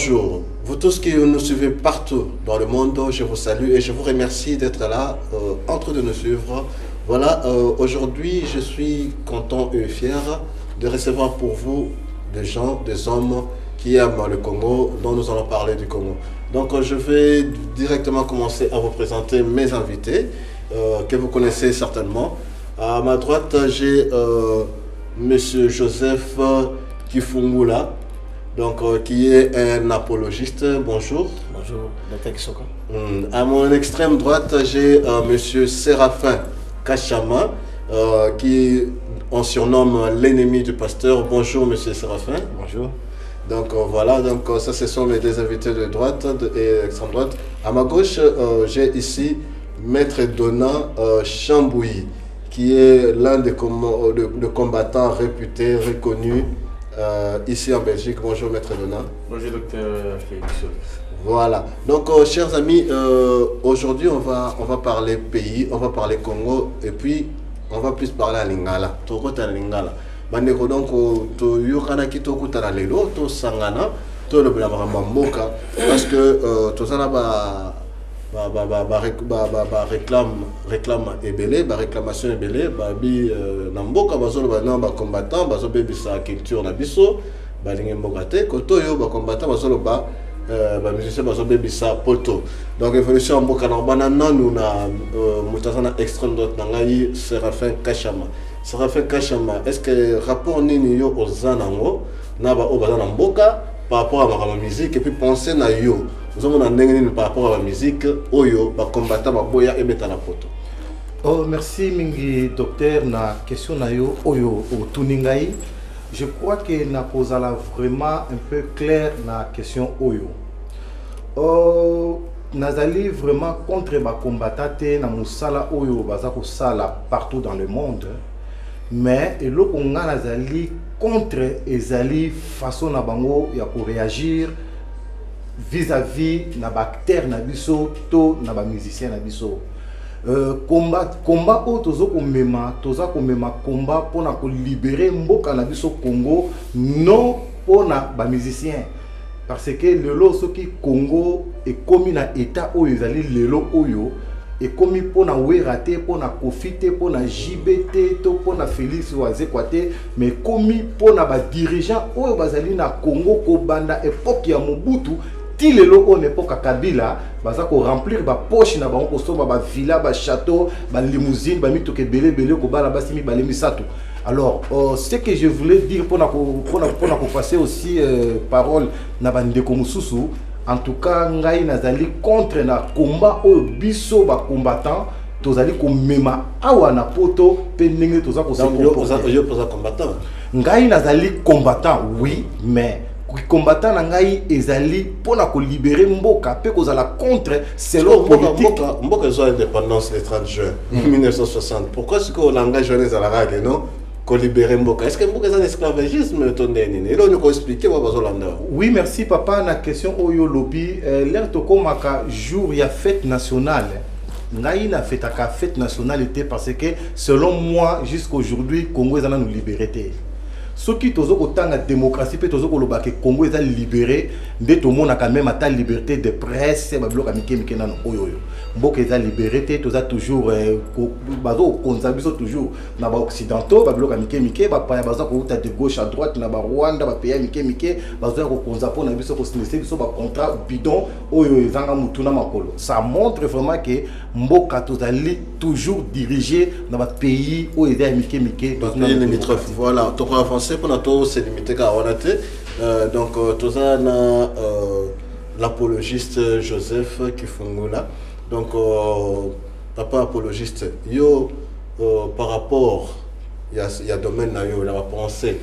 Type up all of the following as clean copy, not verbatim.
bonjour. Vous tous qui nous suivez partout dans le monde, je vous salue et je vous remercie d'être là, en train de nous suivre. Voilà, aujourd'hui, je suis content et fier de recevoir pour vous des gens, des hommes qui aiment le Congo, dont nous allons parler du Congo. Donc, je vais directement commencer à vous présenter mes invités, que vous connaissez certainement. À ma droite, j'ai Monsieur Joseph Kifungula, donc, qui est un apologiste. Bonjour. Bonjour, Dr. Kisoka. À mon extrême droite, j'ai Monsieur Séraphin Kachama, qui on surnomme l'ennemi du pasteur. Bonjour, Monsieur Séraphin. Bonjour. Donc voilà, donc ça ce sont mes deux invités de droite et extrême droite. À ma gauche, j'ai ici Maître Donat Chambouilly, qui est l'un des combattants réputés, reconnus ici en Belgique. Bonjour Maître Donat. Bonjour Docteur Félix. Voilà, donc chers amis, aujourd'hui on va parler pays, on va parler Congo et puis on va plus parler à Lingala. Tokota Lingala. Bandeko donc to yokana ki tokutana lelo to sangana to le bla mboka parce que to sana réclame ebele ba réclamation ebele ba bi na mboka bazolo ba na ba combattant bazo bebisa culture na biso ba linge mboka te koto yo ba combattant bazolo ba ba musicien bazo bebisa poto. Donc évolution mboka na banana nous na mutasana extrême droite na ngai Séraphin Kachama. Séraphin Kachama, est-ce que rapport nini yo ozanango na ba obazana mboka par rapport à ma musique et puis penser na yo nous avons un par rapport à la musique oyo ba combattant ba boya et mettre la poto. Oh merci mingi docteur na question na yo oyo o tuningai. Je crois que na posala vraiment un peu clair na question oyo. Oh nazali vraiment contre ba combattant na musala oyo baza ko sala partout dans le monde. Mais eloko nga nazali contre ezali façon na bango ya ko réagir vis-à-vis na bactère na biso to na ba musicien na biso. Combat o tozo ko mema combat pona ko libérer mboka na biso Congo non pona ba musicien parce que lelo soki Congo est comme na état oyo ezali lelo oyo et comme pona Werate pona Kofite pona JBT to pona Félix Wazekwate mais comme pona ba dirigeant oyo bazali na Congo ko banda époque ya Mobutu ti lelo on époque Kabila baza ko remplir ba poche na bango ko somba ba villa ba château ba limousine ba mitoke belé ko bala basimi ba lemisato. Alors ce que je voulais dire pona ko passer aussi parole na bandeko mususu. En tout cas, ngai nazali contre na combat au biso ba combattant tozali ko mema awa na poto pe ndenge toza ko se comporter. Yo posa combattant. Ngai nazali combattant oui, mais combattant na ngai ezali pona ko libérer mboka pe kozala contre selon politique. Mboka zo indépendance le 30 juin 1960. Pourquoi est-ce que langage jeunesse à la règle non? Libérer mboka. Est-ce que mboka est un esclavagisme tondeni? Et là on nous expliquer wa bazolanda. Oui, merci papa na question oyo lobby l'air to komaka jour ya fête nationale. Ngai na fête nationale était parce que selon moi jusqu'aujourd'hui Congo est nous liberté. Ce qui tozo kotanga démocratie pe tozo koloba ke Congo est libéré nde to mona quand même ata liberté de presse ba bloka mike nano oyo oyo. Mboka est liberté toza toujours bazo konza biso toujours na ba occidentaux ba bloka mike ba pa bazo ko uta de gauche à droite na ba Rwanda ba pays mike bazo ko konza po na biso ko signer biso ba contrat bidon oyo ezanga mutuna makolo. Ça montre vraiment que mboka tozali toujours dirigé dans ba pays oyo est mike pays limitrophes. Voilà, to avancer pour notre c'est limité car on a été donc tozana l'apologiste Joseph Kifungula. Donc papa apologiste yo par rapport il y a domaine na yo la pensée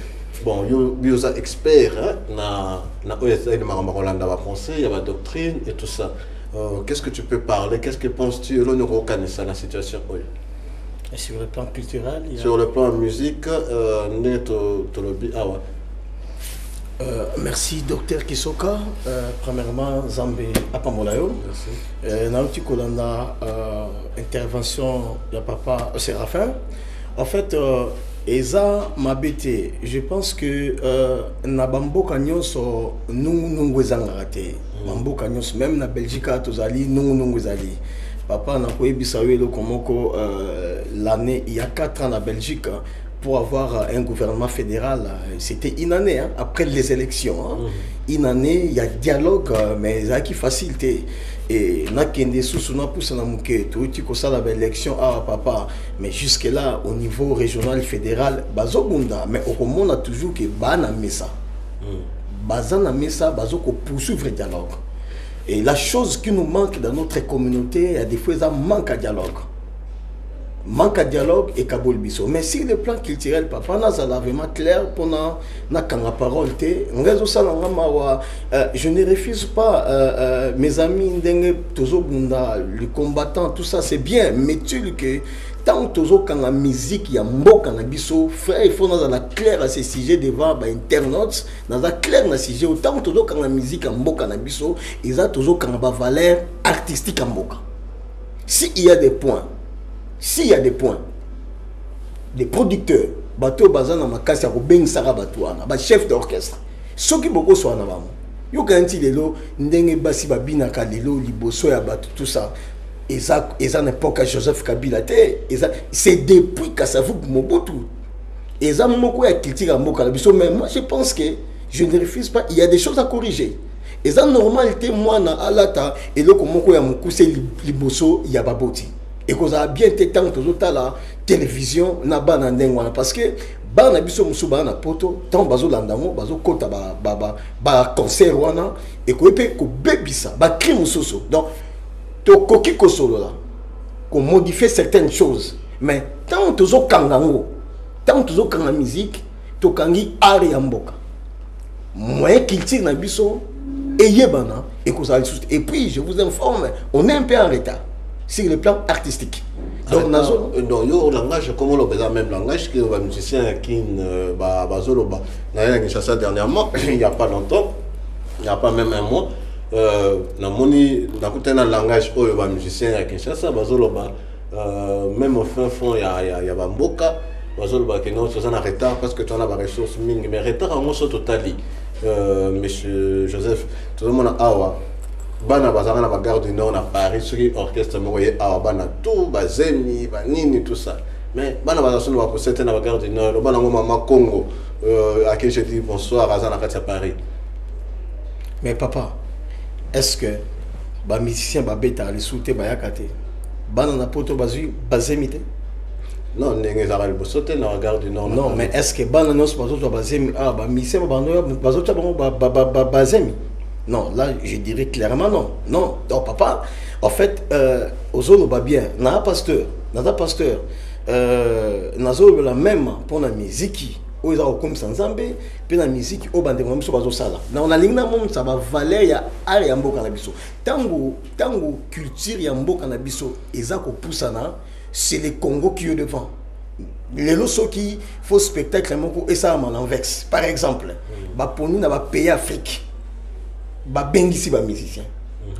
bon yo biosa expert na OSA de Marolanda va penser il y a la doctrine et tout ça. Qu'est-ce que tu peux parler, qu'est-ce que penses-tu là nous reconnaissons la situation oui. Et sur le plan culturel, sur le plan musique merci docteur Kisoka. Premièrement, Zambé Apamolayo. Merci. Nauti Kolanda intervention de papa Séraphin. En fait, Et ça m'a bêté. Je pense que Nabamboka nyonso nungu ezangate. Bamboka nyonso même na Belgique tozali nungu ezali. Papa na koyebisa welo komoko l'année il y a 4 ans en Belgique pour avoir un gouvernement fédéral, c'était une année hein, après les élections. Hein. Une année, il y a dialogue, mais il y a qui facilité. Et na kende sous na pousse na muke tout tu ça la élection ah papa mais jusque là au niveau régional fédéral bazobunda mais au monde a toujours que bana mesa bazana mesa bazoko poursuivre le dialogue. Et la chose qui nous manque dans notre communauté, il y a des fois ça manque de dialogue. Manque de dialogue et Kabul Bisso. Mais si le plan culturel, papa, n'a vraiment clair pour na parole, je ne refuse pas mes amis, les combattants, tout ça c'est bien, mais tu le que tant que la musique, il y a mboka na biso, frère, il faut dans la claire à ces sujets devant internautes, dans la claire à ces sujets, autant que la musique en mboka na biso, ils ont toujours quand la valeur artistique en mboka. S'il y a des points, des producteurs, bateau bazana makasi ya kobenga saka batwana, ba chef d'orchestre. Soki boko so na bamo. Yo kanti lelo ndenge basi babina ka lelo liboso ya bato tout ça. Et ça n'époque Joseph Kabila c'est depuis Kasavu Mobutu. Et ça moko ya culture mboka na biso mais moi je pense que je ne refuse pas, il y a des choses à corriger. Et ça normalité moi na alata et loko moko ya mukuse liboso ya baboti. Et qu'on a bien été tant que la télévision na bana ndengwana parce que bana biso musuba na poto tant bazo landamo bazo kota ba concert wana et ko epé ko bebisa ba crime soso donc to koki ko solo là qu'on modifie certaines choses mais tant tozo kangango tant tozo kanga musique to kangi art ya mboka moyen culture na biso et yebana et ko ça et puis je vous informe on est un peu en retard sur le plan artistique. Donc, dans le langage, comment on le même langage que les musiciens qui dernièrement, il n'y a pas longtemps, il n'y a pas même un mois, dans un langage où les musiciens à Kinshasa, même au fin fond, il y a Bamboka, qui nous sommes en retard parce que tu as des ressources ming, mais retard en mot total. Monsieur Joseph, tout le monde a awa. Bana bazara na gare du Nord na Paris sur orchestre moye a bana tout bazemi banini tout ça mais bana bazara na ko c'était na gare du Nord bana ngoma Makongo à qui je dis bonsoir à Zanakati à Paris. Mais papa est-ce que ba musicien ba beta les souté ba yakate bana na poto bazu bazemite non ndenge za le bosote na gare du Nord non mais est-ce que bana nos bazo bazemi ah ba musicien ba bazo ba bazemi. Non, là, je dirais clairement non. Non, donc papa, en fait, aux zones va bien. N'a pasteur, nazo la même pour la musique. Où ils ont comme Sanzambe, puis la musique au bandé comme ça bazo sala. Dans la ligne monde ça va valer ya ari ambo kanabiso. Tango culture ya mbo kanabiso ezako poussana, c'est le Congo qui est devant. Les losos qui font spectacle et ça à l'envex. Par exemple, ba poni na ba pays Afrique. Ba bengisi ba musicien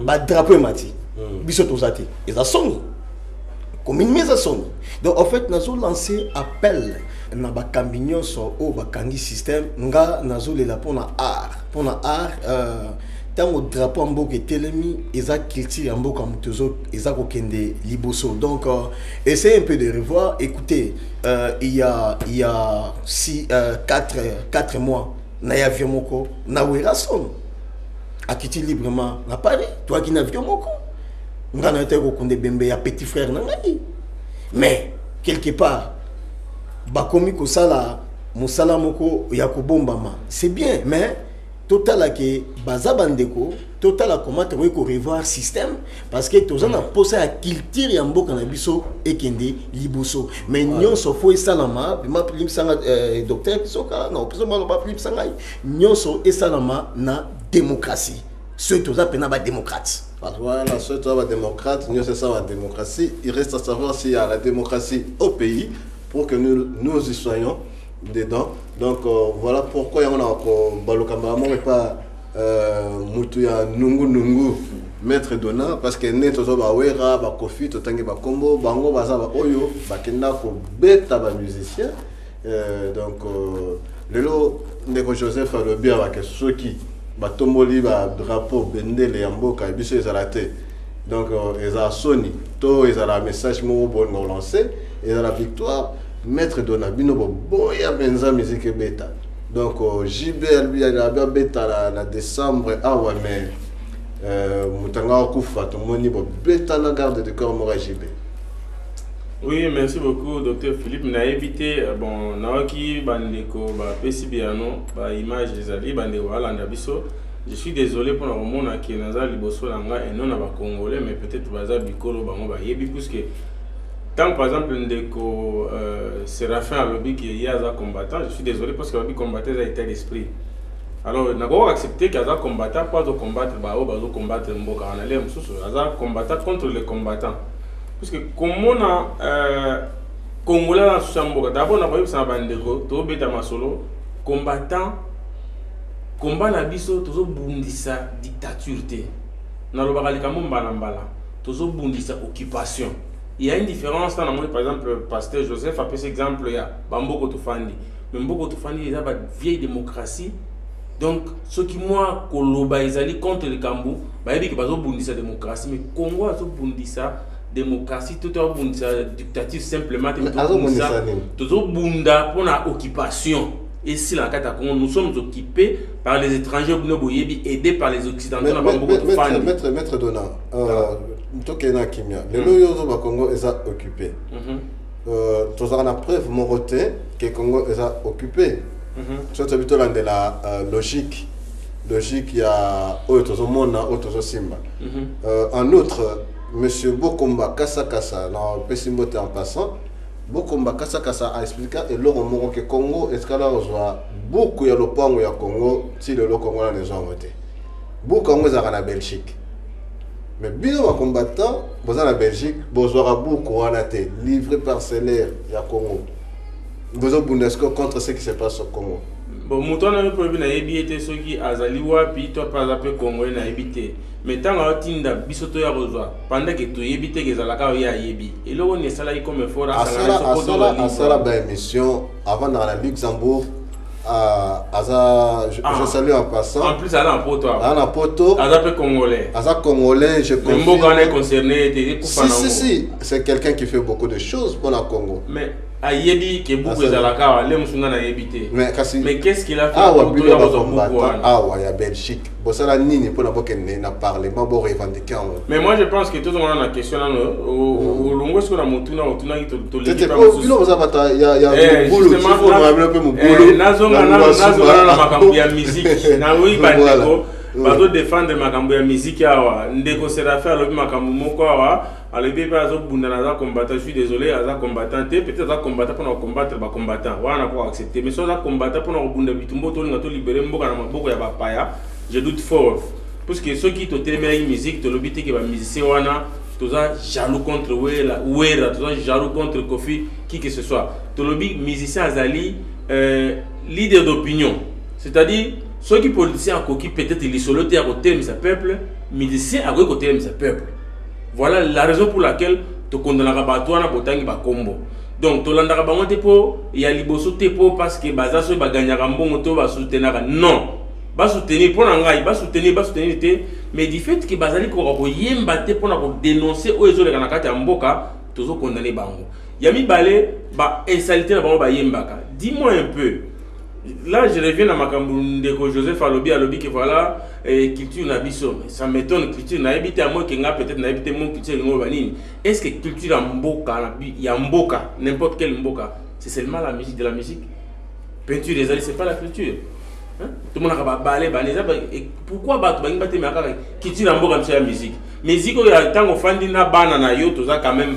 ba drapeau mati biso tozati et ça sonne comme une mise à sonne. Donc en fait nazo lancé appel na ba cambignon so o ba kangi système nga nazo le la pona art tango drapeau mboka telemi eza culture mboka mutozo eza ko kende liboso. Donc essayez un peu de revoir. Écoutez, il y a 4 mois na ya viemoko na wera son à quitter librement à Paris, toi qui n'as vu mon con. On a été au compte de Bembe à petit frère Nangani. Mais quelque part, Bakomi Kosala, Moussala Moko, Yakobombama, c'est bien, mais total à que Bazabandeko, total à comment tu veux revoir système, parce que tu as posé à culture et en beau cannabiso et kende liboso. Mais nous sommes salama, ma plim sanga docteur Soka, non, plus ou moins pas plim sanga, nous sommes salama na démocratie. Ceux qui ont appelé la démocrate. Voilà, ceux qui ont la démocrate, nous c'est ça la démocratie. Il reste à savoir s'il y a la démocratie au pays pour que nous y soyons dedans. Donc voilà pourquoi on a Balokamba et pas Moutuya Nungu maître donna parce que net aux Bawera, Bakofi, Totangi Bakombo, Bango Bazaba Oyo, Bakenda ko beta ba musicien Donc lelo ndeko Joseph alobi avec ceux qui batomboli ba drapeau bendele ya mboka biso ezalate. Donc eza Sony to ezala message mo bon lancé et la victoire maître Donabino boya benza musique beta. Donc JB lui a beta la décembre awa mais mutanga kufa to moni bo beta na garde de corps mora JB. Oui, merci beaucoup, Dr. Philippe. On a évité, bon, Naoki, Bandeko, Pesibiano, image des alliés, Bandeko, Alandabiso. Je suis désolé pour le moment qui est dans Liboso Langa et non à Congolais, mais peut-être Baza Bikolo, Bango, Bayebi, puisque tant par exemple, Ndeko Séraphin a lobby qui est un combattant, je suis désolé parce que le combattant a été d'esprit. Alors, nous avons accepté qu'il y a un combattant, pas de combattre, de combattre Mboka. On allait un combattant contre les combattants. Parce que comme on a Congolais dans ce chambre, d'abord on a vu ça bandeko, to beta masolo, combattant, combat na biso, tozo bundisa dictature te. Na lo bakali kamomba na mbala, tozo bundisa occupation. Il y a une différence dans le par exemple pasteur Joseph a pris cet exemple il y a Bamboko Tofandi, mais Mboko Tofandi il y a une vieille démocratie. Donc ceux qui moi koloba izali contre le Kambou, ba yebi ki bazo bundisa démocratie, mais Congo azo bundisa démocratie, tout est bon, dictature simplement, tout bunda pour la occupation. Et si la nous sommes occupés par les étrangers, aidés par les occidentaux. Maître Dona, Tokena Kimia, les loyaux au Congo est occupé. Tous en a preuve Moroté que le Congo est occupé. C'est plutôt de la logique. Logique, il y a autre monde, autre Simba. En outre, Monsieur Bokomba Kassa Kassa, dans Pessimbote en passant, Bokomba Kassa Kassa a expliqué et l'Oro que Congo est là beaucoup de l'Opango ya Congo, si le Congo là les gens voté. Beaucoup Congo est en Belgique. Mais bien les combattants, vous en Belgique, vous aurez beaucoup en athée, livré parcellaire ya Congo. Vous avez Bundesco contre ce qui se passe au Congo. Bon, mouton n'a pas vu naïbité ceux qui azaliwa puis toi par exemple Congo naïbité. Mais tant que tinda bisoto ya rozwa pendant que tu yebite que zalaka ya yebi. Et là on est salarié comme fort à ça la émission avant dans la Luxembourg je salue en passant. En plus, elle a un poteau. Elle a un poteau. Elle a un congolais. Elle a congolais, je confirme. Mais Mboka est concerné. Si, c'est quelqu'un qui fait beaucoup de choses pour la Congo. Mais Ayebi, qui est beaucoup de Zalaka, elle est habité. Mais qu'est-ce qu'il a fait pour tout le monde? Ah, ouais, il y a Belgique. Bon, ça, la Nini, pour la parler, mais bon, revendiquer. Mais moi, je pense que tout le monde a une question. Au long ce qu'on a montré, on a tout le temps. Il y a un boulot. Bazo défendre makambo ya musique awa ndeko Séraphin alobi makambo moko awa alobi pe azo bunda na combattant. Je suis désolé aza combattant te peut-être aza combattant pour combattre ba combattant wana ko accepter mais so aza combattant pour bunda bitumbo to linga to libérer mboka na maboko ya bapaya je doute fort parce que ceux qui te télémé musique to lobi te ke ba musicien wana toza jaloux contre Wera toza jaloux contre Kofi qui que ce soit to lobi musicien azali leader d'opinion c'est-à-dire ceux qui politiciens qui peut-être ils sont à côté de ce peuple, musiciens à côté de ce peuple. Voilà la raison pour laquelle tu condamnes à Batouana Botangi Bakombo. Donc tu l'as dit pour il y a liboso tepo parce que bazaso ba gagner un bon moto va soutenir non. Va soutenir pour n'angai, va soutenir mais du fait que bazali ko yemba te pour dénoncer aux autres dans la carte mboka toujours condamné bango. Yami balé ba insalité na bango ba yembaka. Dis-moi un peu. Là, je reviens à Makambu de Joseph Alobi que voilà, culture nabiso. Ça m'étonne, culture naibité à moi qui n'a peut-être naibité mon culture ngovanini. Est-ce que culture en mboka, il y a mboka, n'importe quel mboka, c'est seulement la musique de la musique. Peinture des années, c'est pas la culture. Hein? Tout le monde a balé, pourquoi battre culture en mboka, c'est la musique. Musique, il y a tant de fans na banana yo, tout ça quand même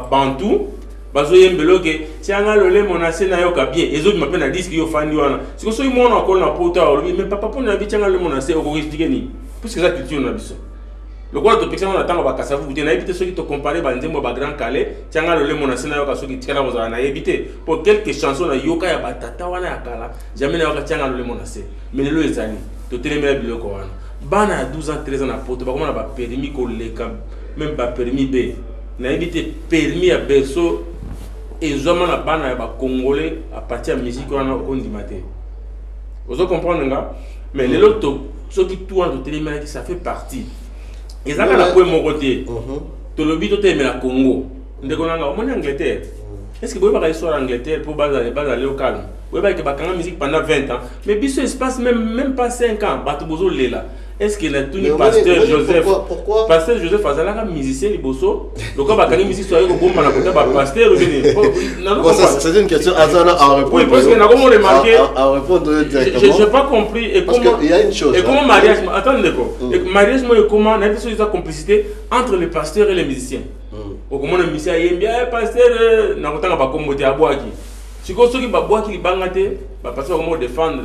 bantou. Bazo yembelo que si on a le lait monacé na yoka bien les autres m'appellent à dire que yo fandi wana c'est que so mon encore na pota mais papa pour na bichanga le monacé au expliquer ni parce que ça culture na biso le quoi de pexana na tanga ba kasavu vous na éviter ceux qui te comparer ba nzembo ba grand calais tianga le lait monacé na yoka ceux qui tikana boza na éviter pour quelques chansons na yoka ya batata wana ya kala jamais na yoka tianga le lait monacé mais le ezali to telemela biloko wana bana 12 ans 13 ans na poto ba comment na ba permis ko leka même ba permis B na éviter permis à berceau et zoma na bana ya ba congolais à partir de musique on a condimate. Vous comprenez nga? Mais les autres ceux qui tournent de télé ça fait partie. Et ça quand la point mon côté. To le bito te mais la Congo. Ndeko nanga on en Angleterre. Est-ce que vous pouvez aller en Angleterre pour aller au calme? Vous pouvez aller en musique pendant 20 ans. Mais puis ça se passe même pas 5 ans. Batubozo Lela. Est-ce que le pasteur Joseph, pourquoi pasteur Joseph Azalaka musicien Liboso, le cas va gagner musique sur le bon malakota pasteur ou c'est une question Azana à répondre. Oui, parce que n'a comment remarqué à répondre directement. J'ai pas compris et parce comment il y a une chose. Et comment mariage attendez quoi. Mariage moi comment n'a pas de complicité entre les pasteurs et les musiciens. Au comment le musicien aime bien pasteur n'a pas pas comme à boaki. Si vous avez qui bangate, parce qu'on défendre,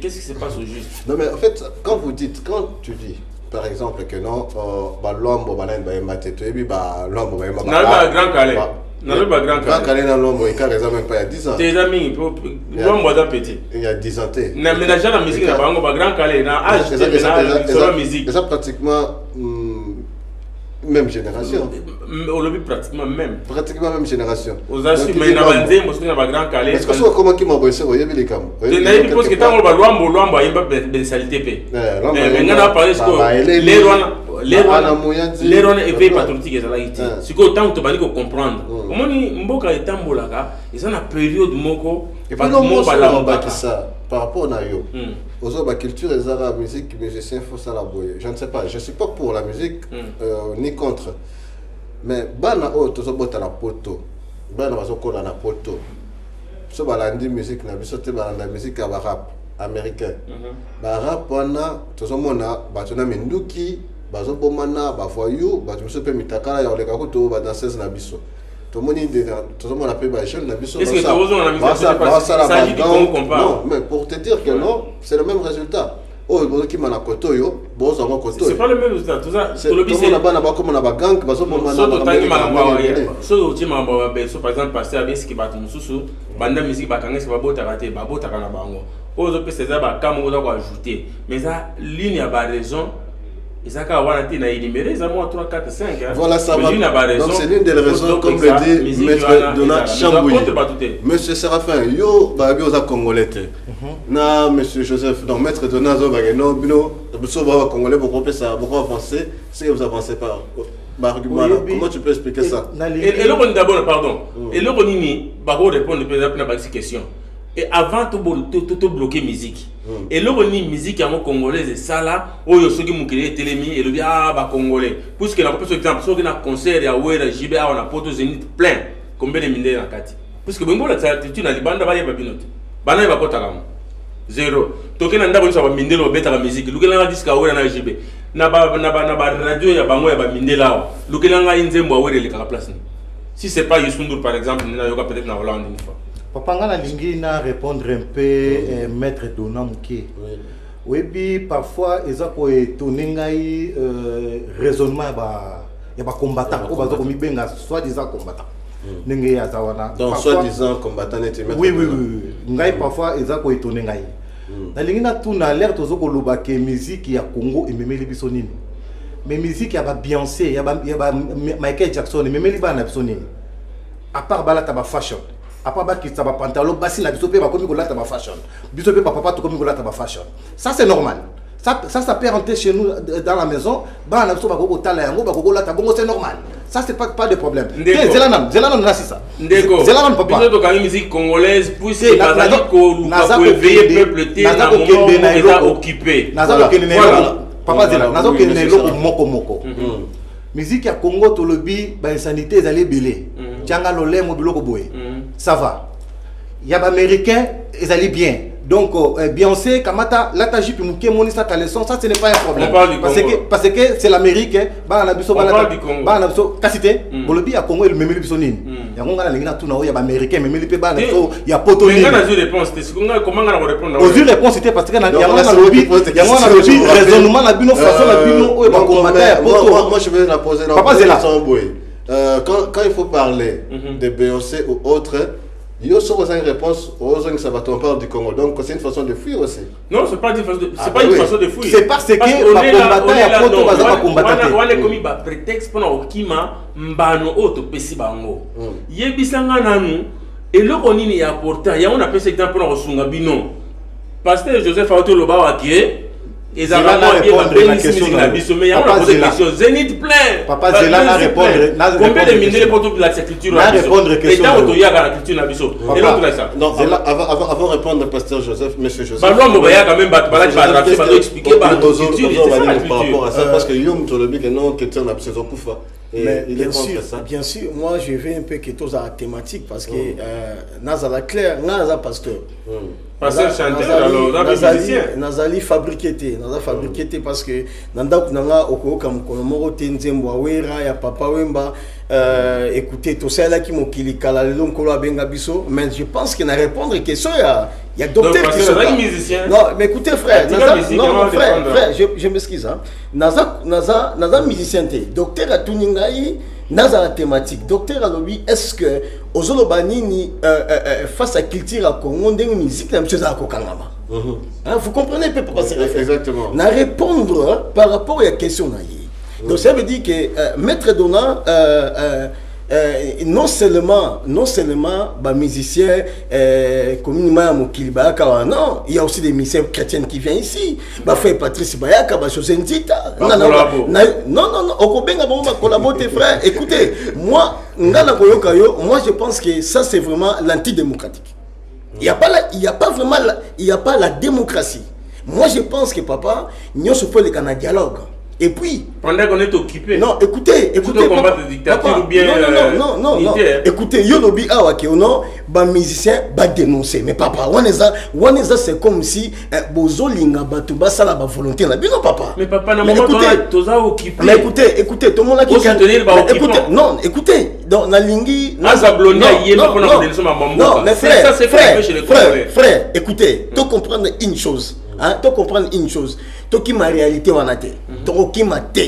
qu'est-ce qui se passe au juste? Non mais en fait, quand tu dis, par exemple que non, l'homme va l'homme va grand calais. Grand calais dans l'homme, il n'y a même pas il y a 10 ans. Tes amis, l'homme va petit. Il y a 10 ans. Mais la musique, il y a grand calais, dans l'âge de la musique. C'est pratiquement même génération. Aujourd'hui pratiquement même. Pratiquement même génération. Aux assumes, mais il y a un grand calais. Est-ce que c'est comment qui m'a bossé? Vous voyez les cam. Il y a parce que tant qu'on va loin, il y a une salité. Mais maintenant, on parle de les rôles éveillés patriotiques. C'est que tant que tu vas comprendre. Comment Mboka est tambolaka, ils ont une période moko. Et puis non, ça par rapport à yo. Aux autres culture des arabes, musique, musiciens, faut ça la boyer. Je ne sais pas, je suis pas pour la musique ni contre. Mais bana o to so bota na poto. Bana bazo kola na poto. So balandi musique na biso te balanda musique ya rap américain. Ba rap wana to so mona batuna minduki, bazo bomana, ba foyu, ba biso pe mitakala ya oleka ko to ba danseuse na biso. To moni de to so mona pe ba jeune na biso. Est-ce que to ozo na musique ça s'agit du Congo compare? Non, mais pour te dire que non, c'est le même résultat. Oh, qui m'a na koto yo, bozo ngo koto. C'est pas le même résultat, tout ça. To lobi c'est na bana ba comme na ba gang, bazo bomana. So to ma ba be so par exemple pasteur avec ce qui bat mususu, banda musique ba kanga ce ba bota raté, ba bota kana bango. Ozo pe c'est ça ba kamongo za ko ajouter. Mais ça ligne ya ba raison. Et ça quand on a été énuméré, ça moi 3 4 5 voilà ça va. Donc c'est l'une des raisons comme le dit maître Donat Chambouille. Monsieur Séraphin, yo ba bi oza congolais. Na monsieur Joseph, donc maître Donat zo ba no bino, so ba congolais beaucoup ça, beaucoup avancer, c'est que vous avancez pas. Comment tu peux expliquer ça? Et le d'abord pardon. Et le bonini ba répondre à cette question. Et avant tout bloquer musique. Et là on dit musique à mon congolais c'est ça là où yo soki mukele telemi et le bien ba congolais puisque la par exemple soki na concert ya wera jibe on a poto zénith plein combien de mindé na kati puisque bongo la tu na libanda ba yeba binote bana ba kota kam zéro toke na ndabo so ba mindé lo beta la musique lukela na disque wera na jibe na ba radio ya bango ya ba mindé là lukela nga inzembo wera le ka place si c'est pas Youssou par exemple na yoka peut-être na Hollande une fois. Papa Ngana lingi na répondre un peu maître Donat Muke. Oui puis parfois ils ont ko étonner ngai raisonnement ya ba combattant o bazo ko mibenga soi-disant combattant. Ndenge ya zawana. Donc soi-disant combattant était maître. Oui. Ngai parfois ils ont ko étonner ngai. Na lingi na tout na l'air tozo ko loba ke musique ya Congo ememeli biso nini. Mais musique ya ba Beyoncé, ya ba Michael Jackson ememeli ba na biso nini. À part bala ta ba fashion. Après qui ça va pantalon bassi la biso pe ba komi ko lata ba fashion biso pe papa to komi ko lata ba fashion ça c'est normal ça peut rentrer chez nous dans la maison ba na biso ba ko tala yango ba ko lata bongo c'est normal ça c'est pas de problème zelanam na ça zelanam papa biso to ka musique congolaise puisque bazali ko éveiller peuple té na moment occupé nazalo kene papa zela nazalo kene loko moko musique ya Congo to lobi ba insanité ezali belé tianga lolemo biloko boye ça va. Il y a des Américains, ils allaient bien. Donc, Beyoncé, Kamata, Lataji, puis Mouké, Monisa, Taleson, ça ce n'est pas un problème. Parce que c'est l'Amérique, on parle du Congo. Cassité, Bolobi, à Congo, il me met le bisonine. Il y a un gars qui il y a Américain, mais il y a Potonine. Comment on répond? Aux yeux réponse, c'était parce que il y a un lobby, raisonnement, la bino, façon, la bino, moi je vais la poser dans Papa Zela. Quand il faut parler de Beyoncé ou autre, Il y a aussi une réponse aux gens qui savent on parle du Congo. Donc c'est une façon de fuir aussi. Non, c'est pas une façon de, c'est pas une façon de fuir. C'est parce que combattant ya poto baza combattant. On est comme ba prétexte pour okima mbano auto pesi bango. Yebisanga nanu et le konini ya portant ya on appelle ça exemple pour osunga bino. Pasteur Joseph Auto Loba wakie et ça va bien la question de la biso mais il y a une question Zénith plein. Papa Zéla n'a répondre. Combien de minutes pour toute la culture la répondre question. Et dans auto ya la culture la biso. Et l'autre là ça. Non, avant répondre pasteur Joseph, monsieur Joseph. Bah non, mais il y a quand même pas expliquer par la culture par rapport à ça parce que Yom Tolobi que non question na saison kufa. Mais bien sûr, moi je vais un peu que tous à la thématique parce que Nazala clair, Nazala pasteur. Pasteur chanteur alors musicien. Nazali fabriqué parce que nanda kunanga okoka mukolomoro tenzembo awera ya papa wemba écoutez tout ça là qui mokili kala lelo nkolo abenga biso mais je pense que na répondre question il y a docteur qui sont musicien. Non, mais écoutez frère, frère, je m'excuse hein. Naza musicien té. Docteur a tuningai naza la thématique. Docteur a lobby est-ce que ozolo banini face à culture à Congo ndenge musique na mchoza kokangama. Vous comprenez peu pourquoi c'est exactement. Na répondre par rapport à la question na yi. Donc ça veut dire que maître Dona non seulement bah musiciens communément mokili bayaka non il y a aussi des musiciens chrétiens qui viennent ici bah frère Patrice bayaka ba chose ndita non okobenga bon ba collaborer frère écoutez moi ngala koyoka yo moi je pense que ça c'est vraiment l'antidémocratique il y a pas la démocratie moi je pense que papa nous se fait le dialogue. Et puis, pendant qu'on est occupé. Non, écoutez, combattre la dictature ou bien non. Écoutez, yonobi awake non, ba musicien ba dénoncer. Mais papa, waneza c'est comme si bozo linga batu ba sala ba volonté la bino papa. Mais papa na moment toza occupé. Mais écoutez, tout le monde a qui écoutez, non, écoutez, dans na lingi na zablonia yema pona dénoncer ma maman. Non, mais frère, frère, écoutez, tu comprendre une chose. Hein, tu comprendre une chose. To qui ma réalité wana te to qui ma te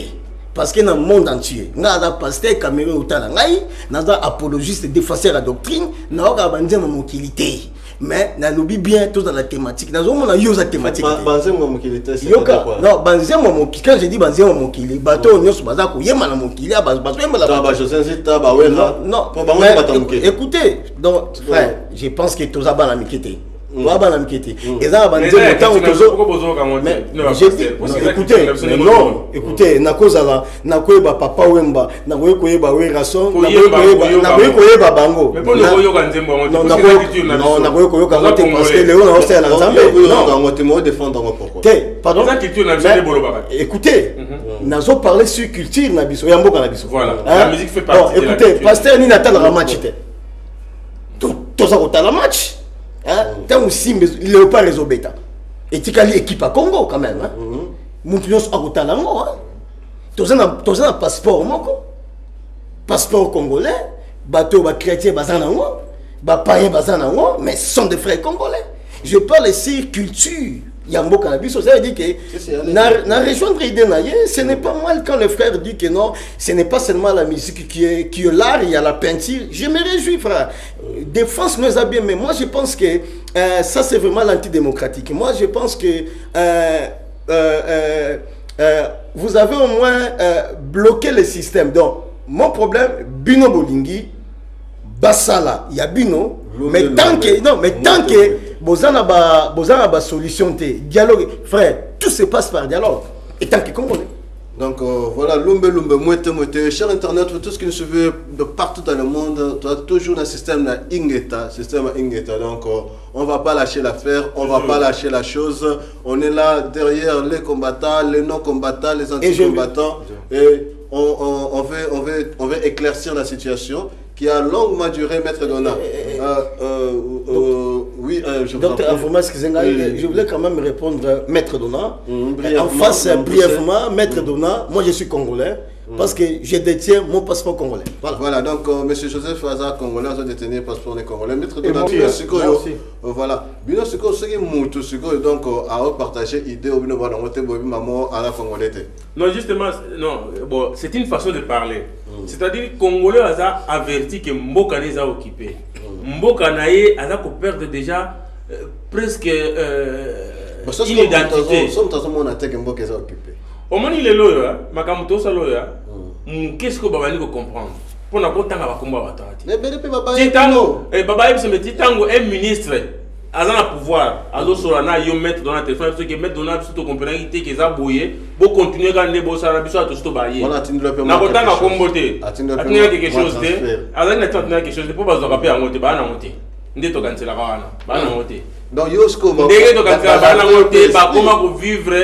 parce que dans le monde entier nga pasteur Cameroun utala ngai naza apologiste défenseur de doctrine na oka banzema mokilité mais na lobi bien tout dans la thématique nazo mona yoza thématique banzema mokilité c'est quoi non banzema mokilité quand je dis banzema mokilité bato nyos baza ko yema na mokilité bazo yema la ba José Nzita ba wera non écoutez donc frère je pense que tous abana mikité écoutez, écoutez, na cause là, na koyeba papa wemba, na koyeba werason, na koyeba bango. Mais pour le koyoka nzembo, non, na koyoka parce que Léon a aussi la Zambie. Non, on te défendre pourquoi. Pardon. Écoutez, nazo parler sur culture na biso, yambo na biso. Voilà. La musique fait partie. Écoutez, pasteur ni natal la match té. Tout ça ko la match. Tant aussi Léopard et Zobeta. Et tu as l'équipe à Congo quand même. Mon client a goûté l'ango. Tu as un passeport moko. Passeport congolais. Bateau chrétien bazanango. Païen bazanango. Mais ce sont des frères congolais. Je parle ici culture. Yambo Cannabis, ça veut dire que dans rejoindre l'idée, ce n'est pas mal quand le frère dit que non, ce n'est pas seulement la musique qui est l'art, il y a la peinture. Je me réjouis, frère. Défense nous a bien, mais moi je pense que ça c'est vraiment l'antidémocratique. Moi je pense que vous avez au moins bloqué le système. Donc, mon problème, Bino Bolingi, Basala, il y a Bino. Mais tant que Bozana ba solution te dialogue frère tout se passe par dialogue et tant que congolais. Donc voilà Lumbe Mouette cher internet tout ce qui nous suit de partout dans le monde tu as toujours un système Ingeta donc on va pas lâcher l'affaire on va pas lâcher la chose on est là derrière les combattants les non combattants les anti-combattants et on veut éclaircir la situation qui a longuement duré, Maître Dona. Oui, je vous Docteur Avoma, je voulais quand même répondre Maître Dona. En face, brièvement, Maître Dona, moi je suis congolais. Parce que je détiens mon passeport congolais. Voilà, donc M. Joseph Aza, congolais, a détenu le passeport congolais. Maître Dona, voilà. Bino Siko, ce qui est donc à partager l'idée au Bino à la congolais. Non, justement, non, bon, c'est une façon de parler. C'est-à-dire Congolais a averti que Mboka n'est pas occupé. Mboka naye a perdre déjà presque une identité. Au moment où il est là, Makamuto Saloya, qu'est-ce que Baba Nico comprendre? Pour n'a pas tant à combat battre. Mais Baba Titango est ministre. Azan a pouvoir, Azo Solana, yo mettre dans la téléphone, ce qui met dans la tout compagnie qui est abouillé, pour continuer à gagner beau salaire, à tout ce bailler. Voilà, tu ne le peux pas. N'a pas comboté. Atteindre quelque chose de. Azan n'a pas quelque chose de. Pour pas rappeler à monter, bah na monter. Ndé to cancela wana, bah na monter. Donc Yosko, ndé to cancela bah na monter, bah comment pour vivre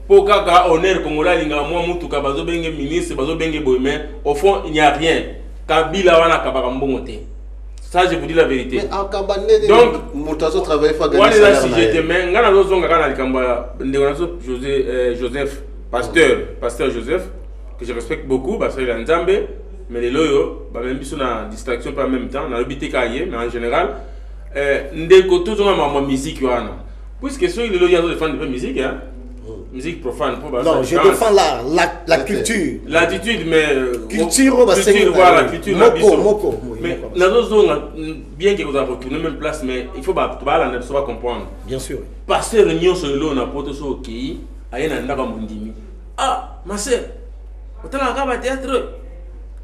pour kaka honneur congolais linga moi mutuka bazo benge ministre, bazo benge boyme. Au fond, il n'y a rien. Kabila wana kabaka mbongote. Ça, je vous dis la vérité. Mais en Kabané, donc, Moutazo travaille pas gagner salaire. Si j'étais même, ngana lozonga kana likamba ndegonazo Joseph pasteur Joseph que je respecte beaucoup parce qu'il est Nzambe, mais les loyo, bah même biso na distraction pas en même temps, na lobité kaye, mais en général, ndeko tout zonga ma musique wana. Puisque ceux les loyo défendent la musique hein. Musique profane pour non, je défends la culture. L'attitude, mais culture, voilà, culture. Moko. Mais dans zones, bien que vous avez retourné même place, mais il faut pas comprendre. Bien sûr. Passer réunion sur l'eau, on a porté sur OK, aïe na ndaka mundimi. Ah, ma sœur, on a un théâtre,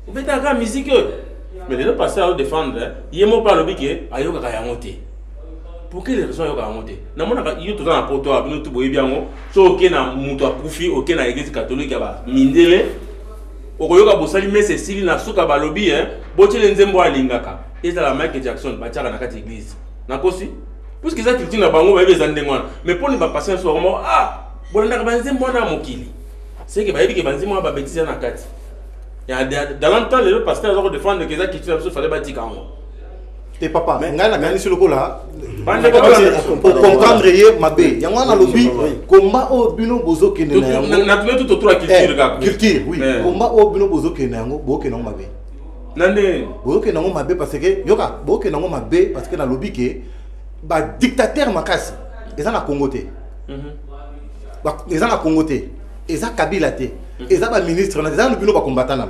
on fait un musique. Mais les deux passeurs à défendre, il y a mon pas le biquet, aïe au monter. Pour quelle raison il y a monté? Na mona il y a tout dans poto a bino tout boye bien so OK na mutu akufi OK na église catholique ba mindele okoyoka bosali mais c'est sili na suka balobi botile nzembo alingaka eza la Michael Jackson batiaka na kati église na kosi puisque ça culture na bango ba beza ndengwana mais pour ne pas passer un soir ah bolanda ba nzembo na mokili c'est que ba yebi ke ba nzembo ba bêtise na kati ya dans longtemps les pasteurs ont défendre que ça culture ça fallait batika ngo. Et papa, mais nga na gani sur le coup là. Pour comprendre hier ma bé. Yango na lobby combat au bino bozo kene na yango. Na tout autour la culture gars. Culture, oui. Combat au bino bozo kene na yango, bo kene na ma bé. Nande. Bo kene na ma bé parce que yoka, bo kene na ma bé parce que na lobby ke ba dictateur makasi. Eza na Congo te. Ba eza na Congo te. Eza Kabila te. Eza ba ministre na eza no bino ba combattant na.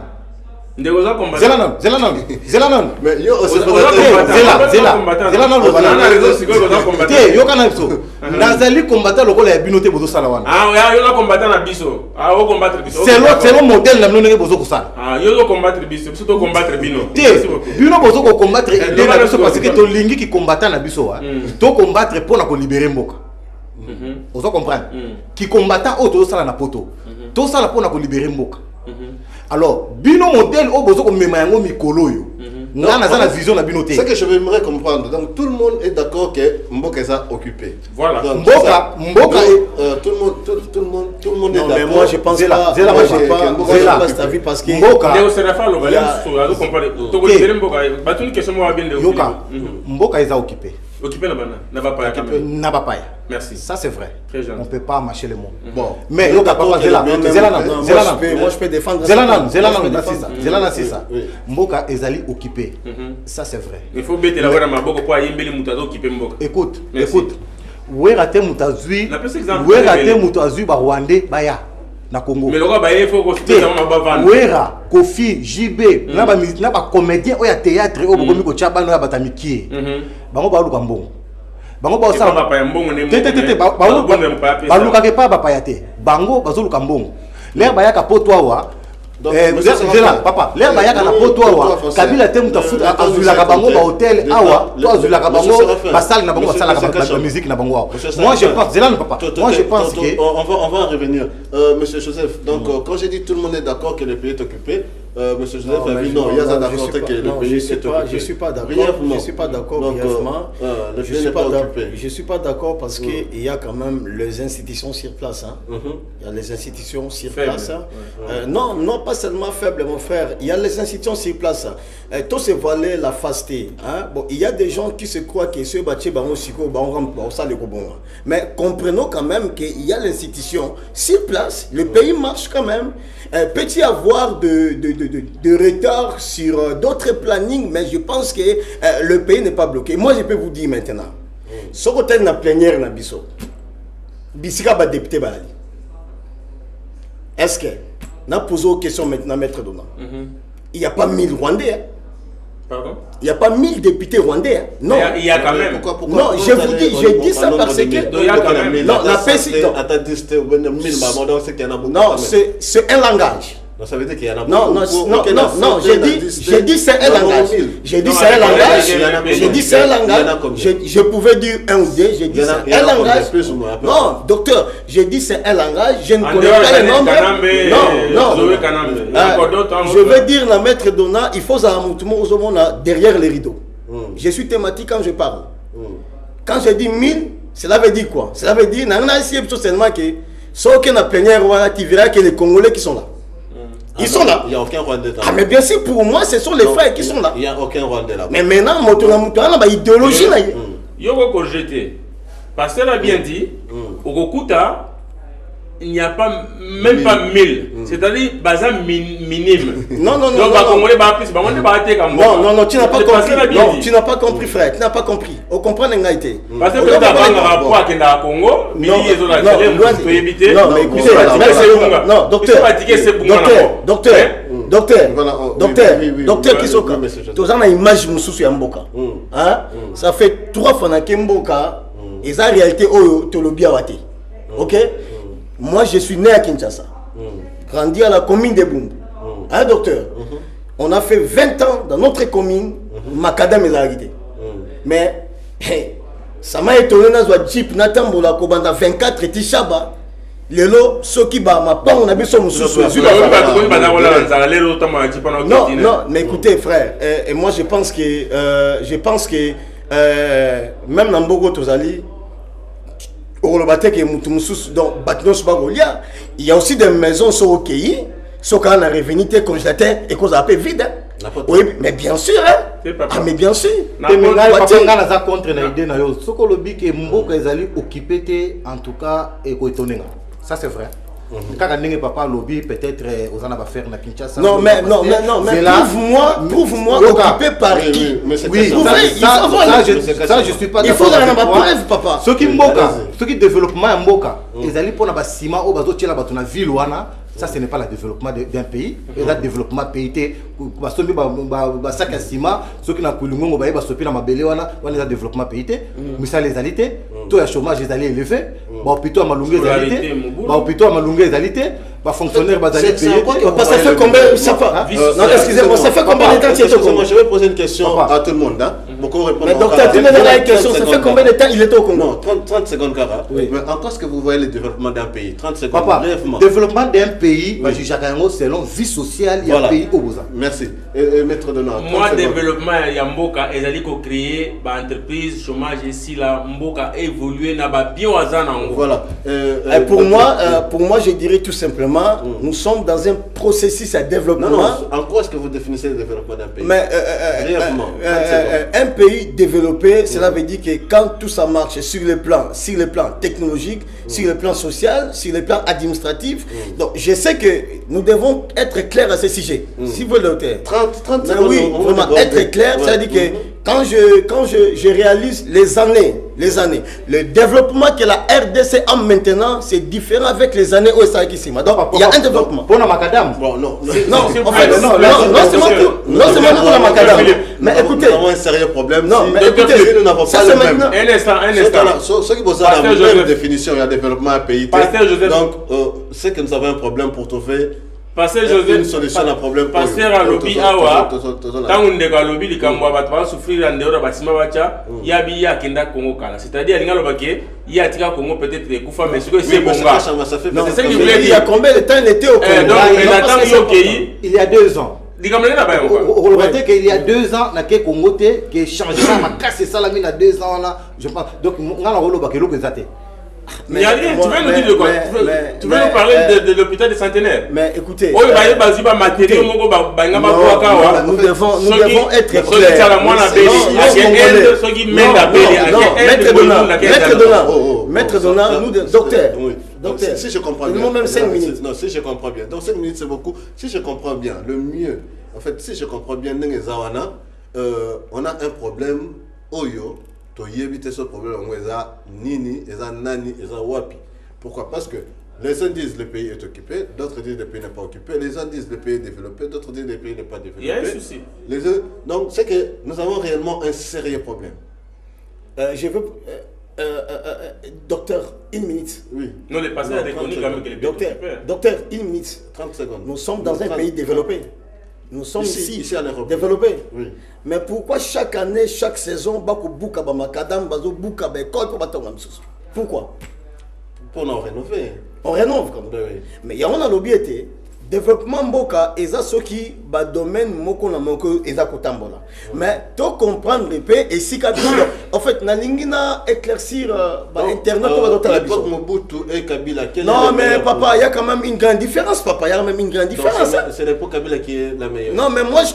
Ndegoza combattant. Zelanon. Mais yo aussi Zela non na réseau sikoyo za combattant. Te yo kana biso. Nazali combattant lokola ya bino te bozo sala wana. Ah yo na combattant na biso. Ah o combattre biso. C'est le modèle na bino bozo ko sala. Ah yo combattre biso, biso to combattre bino. Te bino bozo ko combattre idée na biso parce que to lingi ki combattant na biso wa. To combattre pour na ko libérer mboka. Ozo comprendre. Ki combattant o to sala na poto. To sala pour na ko libérer mboka. Alors, bino modèle au besoin comme yango mikolo yo. Nga na la vision na bino te. C'est que je aimerais comprendre. Donc tout le monde est d'accord que Mboka est occupé. Voilà. Donc, Mboka tout le monde est d'accord. Mais moi je pense pas. Zela moi je pas. Zela ta vie parce que Mboka. Ndeo Serafa lo balem so azo comparer. To ko libérer Mboka. Batuni question moi bien de. Yoka. Mboka est occupé. Occupé n'a pas pas. N'a pas. Merci. Ça c'est vrai. Très gentil. On peut pas mâcher les mots. Bon. Mais Yoka papa Zela. Moi je peux défendre. Zela c'est ça. Mboka ezali occupé. Ça c'est vrai. Il faut bêter la wera maboko pour ayembeli mutazo occupé Mboka. Écoute. Wera te mutazui. Na pesa exemple. Wera te mutazui ba Rwandais baya na Congo. Mais le roi baye faut que tu mabavana. Wera, Kofi, JB, na ba comédien o ya théâtre o bokomi ko chabano ya batamiki. Bango ba luka mbongo. Bango ba osala ba mbongo ne. Tete ba luka ke pa ba payate. Bango bazoluka mbongo. L'air bayaka potwa wa. Papa, l'air bayaka na potwa wa. Kabila te muta foot azulaka bango ba hôtel awa, to azulaka bango ba salle na bango ba salle la musique na bango awa. Moi je pense, Zélan papa. Moi je pense que on va en revenir. Monsieur Joseph, donc quand j'ai dit tout le monde est d'accord que le pays est occupé, monsieur Joseph a dit non, il y a ça d'accord que le pays est occupé. Je suis pas d'accord. Je suis pas d'accord brièvement. Je suis pas d'accord parce que il y a quand même les institutions sur place. Il y a les institutions sur place. Non, pas seulement faible, mon frère. Il y a les institutions sur place. Tout se voiler la fasté. Bon, il y a des gens qui se croient que ce bâti mais comprenons quand même qu'il y a l'institution sur place. Le pays marche quand même. Peut-il y avoir de retard sur d'autres plannings, mais je pense que le pays n'est pas bloqué. Moi, je peux vous dire maintenant, ce côté de la plénière, Bissika va député Balali. Est-ce que, nous posons une question maintenant, Maître Dona. il n'y a pas 1000 Rwandais. Hein. Pardon? Il n'y a pas 1000 députés rwandais. Hein. Non. Il y a quand même. Pourquoi non, je vous dis, j'ai dit ça parce que. Il y a quand même. Non, la PCI. Non, c'est un langage. Non, ça veut dire qu'il y en a non, beaucoup. Non, j'ai dit c'est un langage. J'ai dit c'est un langage. J'ai dit c'est un langage. Je pouvais dire un ou deux. J'ai dit c'est un langage. Non, docteur, j'ai dit c'est un langage. Je ne connais pas les nombres. Non. Je veux dire, la maître Donna, il faut ça derrière les rideaux. Je suis thématique quand je parle. Quand je dis 1000, cela veut dire quoi? Cela veut dire, seulement que ceux qui ont la plénière, tu verras que les Congolais qui sont là. Ils sont là. Il n'y a aucun Rwandais là. Ah, mais bien sûr, pour moi, ce sont les frères qui sont là. Il n'y a aucun Rwandais là. Mais maintenant, il y a une idéologie. Il y a un jeté. Parce qu'elle a bien dit, au Rokuta, il n'y a pas, même pas 1000. C'est-à-dire, bazar minime. Non, donc, tu n'as pas compris. Non, tu n'as pas compris, frère. Tu n'as pas compris. On comprend l'engagement. Parce que peut-être un rapport avec le Congo, mais ils ont la peut éviter. Non, mais écoutez, non, docteur Kisoka, tu as une image de Mboka. Ça fait 3 fois que Mboka, et ça, en réalité, tu l'as bien watté. Ok? Moi, je suis né à Kinshasa, grandi à la commune de Bumbu. Hein, docteur? On a fait 20 ans dans notre commune, Macadam et Zaragité. Mais, ça m'a étonné dans un jeep, Natambola, Kobanda 24 et Tishaba. Lelo, ceux qui bat ma part, on a besoin de sous. Non, mais écoutez, frère, et moi je pense que, même dans Bogo Tozali, il y a aussi des maisons sur le pays, sur quand on a revenu congélateur et qu'on a appelé vide. Oui, mais bien sûr, hein. Ah, mais bien sûr. Contre l'idée, ce que le but est Mboka est occupé, en tout cas, et ça c'est vrai. Quand on papa lobby peut-être aux en faire na Kinshasa. Non mais prouve-moi occupé par qui? Oui, ça je suis pas d'accord. Il faut avoir ma preuve, papa. Ce qui Mboka, ce qui développement Mboka, ils allaient pour na ciment au bazo tchela batuna ville wana. Ça, ce n'est pas le développement d'un pays. Le développement pays, parce que sac à ciment, ceux qui n'ont pas le développement pays, mais ça les alités, tout le chômage les allait élever, plutôt à Malungé les alités, plutôt à Malungé les alités, fonctionnaire les alités. Ça fait combien? Non, excusez-moi, ça fait combien de temps tu es au Congo? Je vais poser une question à tout le monde. Mais docteur, tu me donnes la question, ça fait combien de temps il est au Congo? Non, 30 secondes, Cara. En quoi est-ce que vous voyez le développement d'un pays? 30 secondes, brièvement. Développement d'un pays. Selon vie sociale, il y a un pays au Boza. Merci. Maître Donald. Moi, développement, il y a Mboka, et il faut créer une entreprise, chômage ici, là, Mboka évoluer, n'a pas bien au hasard. Voilà. Pour moi, je dirais tout simplement, nous sommes dans un processus à développement. Non, en quoi est-ce que vous définissez le développement d'un pays? Mais, un pays développé, cela veut dire que quand tout ça marche sur le plan technologique, sur le plan social, sur le plan administratif, donc je sais que nous devons être clairs à ce sujet. Si vous le dites. 30 secondes. Oui, vraiment être clair, c'est-à-dire que quand je réalise les années, le développement que la RDC a maintenant, c'est différent avec les années où ça qui s'est. Donc, il y a un développement. Pour la macadam. Bon, non. Non, en fait, non seulement pour la macadam. Mais écoutez. Nous avons un sérieux problème. Non, mais écoutez, nous n'avons pas le même. Un instant. Ce qui vous a la même définition, il y a développement à pays. Donc, c'est que nous avons un problème pour trouver Pasteur Joseph, une solution à problème. Pasteur à lobby awa, tant on déga lobby li kamwa batwa souffrir en dehors de bâtiment bacha, yabi ya kenda Congo kala. C'est-à-dire linga lobake, ya tika Congo peut-être les kufa mais ce que c'est bon gars. C'est ça que je voulais dire. Il y a combien de temps il était au Congo? Donc il y a 2 ans. Il y a 2 ans, na ke Congo te que changement ma casse ça la mine à 2 ans là, je pense. Donc on a rolo bakelo que ça te. Mais tu veux nous dire de quoi? Tu veux nous parler de l'hôpital des centenaires? Mais écoutez, nous devons être clairs. Maître Donald, nous, docteur, si je comprends bien, même 5 minutes. Non, si je comprends bien, donc 5 minutes c'est beaucoup. Si je comprends bien, le mieux, en fait, si je comprends bien, on a un problème, to éviter ce problème, nini, nani, wapi. Pourquoi? Parce que Les uns disent le pays est occupé, d'autres disent le pays n'est pas occupé, les uns disent le pays est développé, d'autres disent le pays n'est pas développé. Il y a un souci. Donc c'est que nous avons réellement un sérieux problème. Je veux... docteur, une minute. Oui. Non, les passés ont reconnu quand même que les pays Docteur, occupés. docteur, une minute. 30 secondes. Nous sommes dans un pays développé. Nous sommes ici à l'Europe. développés. Oui. Mais pourquoi chaque année, chaque saison, pourquoi? Pour nous rénover. On rénove comme ça. Oui. Mais il y a un lobby été. Développement mboka eza soki ba domaine moko na moko eza kotambola. Mais to comprendre pe et si en fait na lingina éclaircir ba internet to ba dotala biso. Mobutu et Kabila. Non mais papa, il y a quand même une grande différence papa, il y a même une grande différence. C'est l'époque Kabila qui est la meilleure. Non mais moi je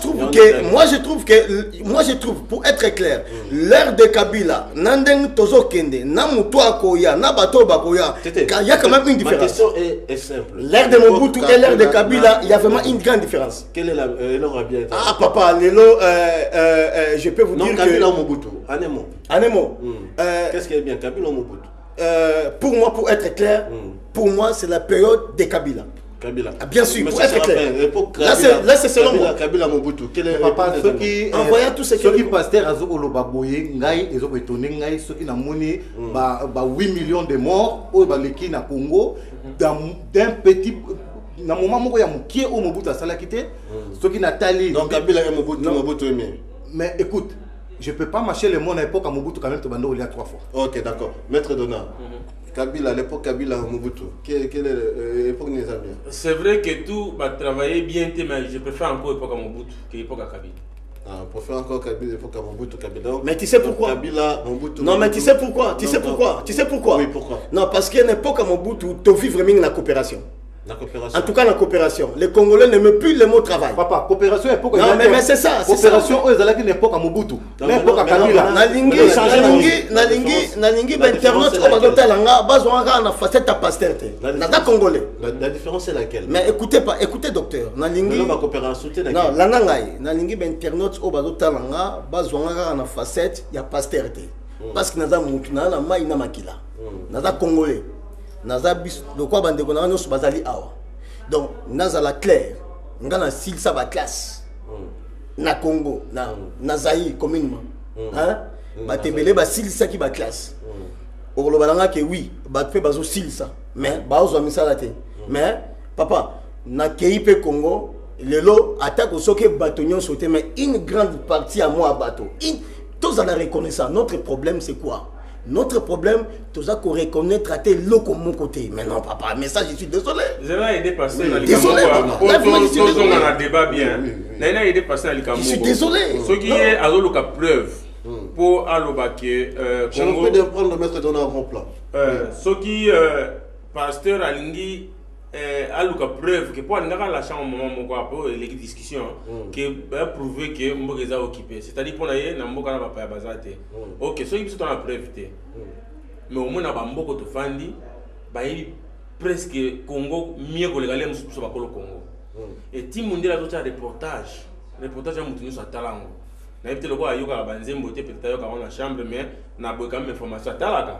trouve pour être clair, l'ère de Kabila, nandeng tozo kende, na muto akoya, na bato bakoya, il y a quand même une différence. Ma question est simple. L'ère de Mobutu et l'ère de Kabila, il y a vraiment une grande différence. Quelle est l'heure bien? Ah papa, je peux vous dire que... Non, Kabila ou Mobutu, Anemo. Anemo. Qu'est-ce qui est bien, Kabila ou Mobutu? Pour moi, pour être clair, pour moi c'est la période de Kabila. Kabila. Ah, bien sûr, pour être clair. Kabila, là c'est selon moi. Kabila Mobutu. Quel est papa, ceux qui en voyant tout ce qui pasteur azo olobaboye ngai ezo étonné ngai ceux qui na moni ba 8 millions de morts au baleki na Congo d'un petit na moment moko ya mukie au Mobutu asala kité ceux qui natali. Donc Kabila et Mobutu, Mobutu est mieux. Mais écoute, je peux pas marcher le monde à l'époque à Mobutu quand même te bando il y a 3 fois. OK, d'accord. Maître Donald. Kabila, à l'époque Kabila Mobutu, quelle est l'époque des amis? C'est vrai que tout va travailler bien, mais je préfère encore l'époque à Mobutu que l'époque à Kabila. Ah, pour faire encore Kabila, l'époque à Mobutu, Kabila. Mais tu sais pourquoi? Kabila, Mobutu. Non, mais tu sais pourquoi? Tu sais pourquoi? Oui, pourquoi? Non, parce qu'il y a une époque à Mobutu, tu vis vraiment la coopération. La coopération. En tout cas, la coopération. Les Congolais n'aiment plus le mot travail. Papa, coopération est époque. Non, mais c'est ça. Coopération, eux, ils allaient une époque à Mobutu. L'époque à Kabila. Nalingi, ben internaute, on va doter l'anga, bazouanga, on a facette à pasterte. Nada Congolais. La différence est laquelle? Mais écoutez, docteur. Nalingi. Non, la coopération, c'est laquelle? Non, l'anangai. Nalingi, ben internaute, on va doter l'anga, bazouanga, on a facette, il y a pasterte. Parce que nada moutina, na maïna makila. Nada Congolais. Naza bis de quoi bande ko na no bazali awa. Donc naza la claire ngana sil sa ba classe na Congo na Zaïre communément hein ba tebele ba sil sa ki ba classe o lo balanga ke oui ba pe bazo sil sa mais ba ozo misala te mais papa na KIP Congo lelo attaque soke batonyon sauté mais une grande partie à moi bateau tous en la reconnaissance. Notre problème c'est quoi? Notre problème, tout ça qu'on reconnaît, traiter l'eau comme mon côté. Mais non, papa, mais ça, je suis désolé. Je vais aider passer à désolé. On a débat bien. Je vais aider passer à je suis désolé. Ce qui est à la preuve pour Alobake. Je ne peux pas prendre mettre dans un bon plan. Ce qui pasteur Alingi a la preuve que pour aller dans la chambre pour les discussions qui a prouvé que Mboka est occupé, c'est-à-dire pour aller dans Mboka na pas bazate. OK, ce qui sont la preuve mais au moins na Mboka to fandi ba presque Congo mieux que les galères sur le Congo. Et ti monde la d'autres reportage à mutunu sa talango. Na peut-être le quoi yoka banzembo te peut-être yoka dans la chambre mais na boka même information talaka.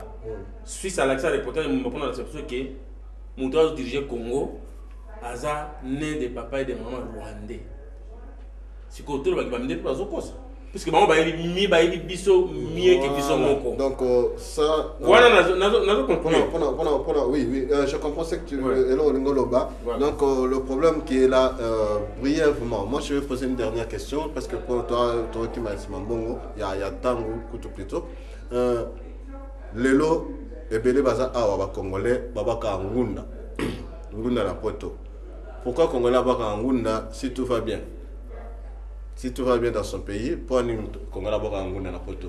Suisse à l'accès reportage me prendre la perception que mon doit diriger Congo, Aza né de papa et de maman rwandais. C'est que tout le monde va me dire pas cause. Parce que maman va y biso mieux que biso moko. Donc ça. Voilà, oui, je comprends ce que tu veux. Donc le problème qui est là, brièvement, moi je vais poser une dernière question parce que pour toi qui m'as dit Mambongo, il y a Tango, plutôt. Lelo. Ebele baza awa Congolais babaka ngunda ngunda na poto. Pourquoi Congolais babaka ngunda si tout va bien? Si tout va bien dans son pays, pourquoi Congolais babaka ngunda na poto?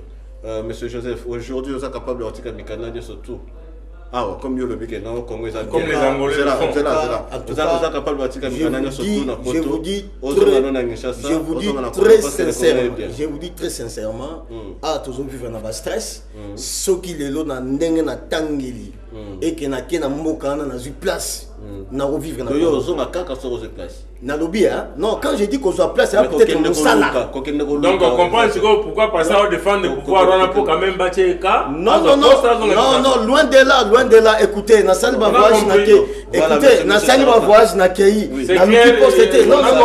Monsieur Joseph, aujourd'hui vous êtes capable de retirer mes canadiens surtout. Ah ouais, comme le Biké, non, comme les Angolais. C'est là. Vous êtes capable de retirer mes canadiens surtout na poto. Je vous dis très sincèrement, ah toujours vivre dans stress, ce qui est là dans ndenge na tangeli et que na kena mboka na zu place na revivre na. Yo zonga kaka sur ce place. Na lobby hein. Non, quand je dis qu'on soit place, c'est peut-être qu'on sala. Donc on comprend pourquoi passer à défendre le pouvoir on a pour quand même battre ka. Non, loin de là, écoutez, na salle ba voyage na ke Écoutez, Nassani va voyage n'a qu'aï. Na Lukipo c'était. Non, loin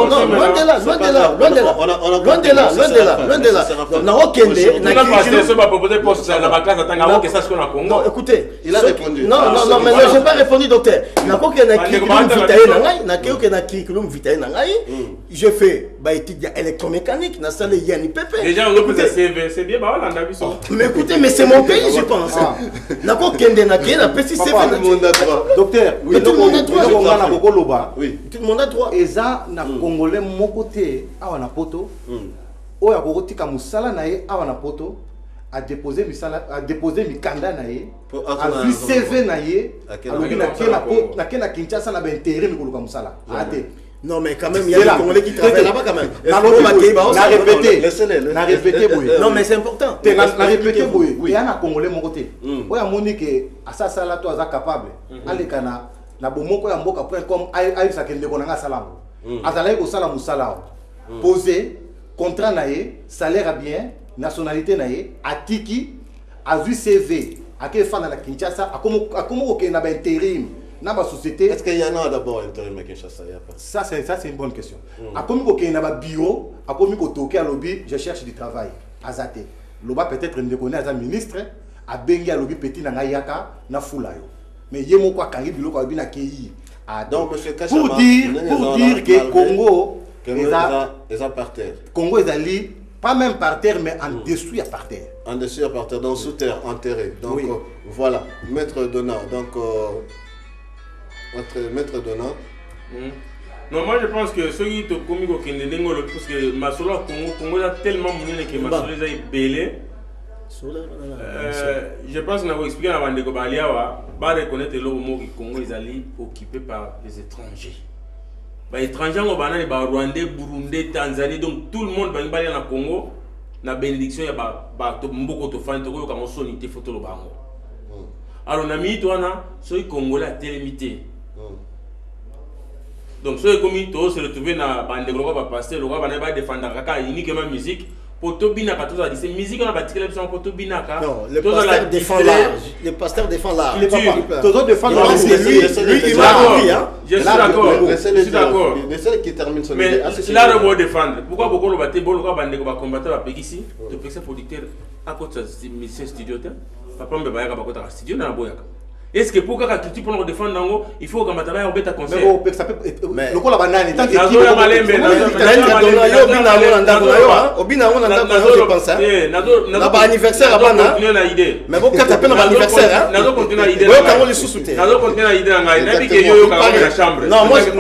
de là. Na Okende, na Kende. Va proposer poste dans la classe attendant que ça soit au Congo. Non, écoutez. Il a répondu. Non, mais je n'ai pas répondu, docteur. Na koke na kikulum vitae na ngai, na koke na kikulum vitae na ngai. Je fais étude électromécanique, na salle yani pepe. Déjà on peut CV, c'est bien bah on a vu ça. Mais écoutez, mais c'est mon pays, je pense. Na Okende na qui na PC CV. Tout le monde a droit. Docteur, tout le monde a droit. Oui. Tout le monde a droit. Eza na Congolais moko te awa na poto. Oyo akokotika musala na ye awa na poto a déposer mikanda na ye. A vu CV na ye. Alobi na kena Kinshasa na intérêt mikoluka musala. Ate. Non mais quand même il y a des Congolais qui travaillent là-bas quand même. Na répété boy. Non mais c'est important. Na répété boy. Il y a na Congolais mon côté. Oya moni que asasa la to aza capable. Aleka na bomoko ya mboka point comme ayi sakende ko na salamu. Azala ko sala musala. Poser contrat na ye, salaire bien, nationalité na ye, atiki, a vu CV, a quel fan à la Kinshasa, a comment ok na intérim. Dans ma société, est-ce qu'il y en a d'abord intérim à Kinshasa? Ça c'est une bonne question. A comment ok na ba bureau, a comment ko toquer à lobby, je cherche du travail. Azate. Loba peut-être ne connaît as ministre, a bengi à lobby petit na ngayaka na fulayo. Mais yemo kwa kangi biloko abi na kei. Donc monsieur pour dire que Congo ils ont par terre. Congo est allé pas même par terre mais en dessous à par terre. En dessous à par terre, donc sous terre, enterré. Donc oui. Voilà, maître Donna. Donc maître Donna. Non, moi je pense que ceux qui ont commis au Kenya, parce que Masolo Congo a tellement monnaie que Masolo est belé. Je pense qu'on a expliqué avant de Gobaliawa, va reconnaître le mot que Congo est allé occupé par les étrangers. Les étrangers, les Rwandais, Burundais, Tanzanie, donc tout le monde va aller dans le Congo. La bénédiction, il y a beaucoup de fans qui ont sonité photo le bango. Alors on a mis toi là, ceux Congolais à télémité. Donc ceux qui ont se retrouver dans la bande de gros va passer, le roi va défendre la uniquement musique. Pour tout binaka, tout ça, c'est musique on a bâti l'élection pour tout binaka. Non, le pasteur défend l'art. Le pasteur défend l'art. Il est pas. Tout défend l'art. Lui, il m'a compris, hein. Je suis d'accord. Je suis d'accord. Mais c'est qui termine son idée. Mais là, on va défendre. Pourquoi beaucoup le battre, bon, le roi va combattre la pays ici. Le président producteur à côté de ce studio, papa me va à côté de la studio dans la boyaka. Est-ce que pour que tu peux nous défendre, il faut que tu aies un conseil? Mais le coup la banane, tant que tu as anniversaire à Bana. Mais vous avez un anniversaire. Non, moi je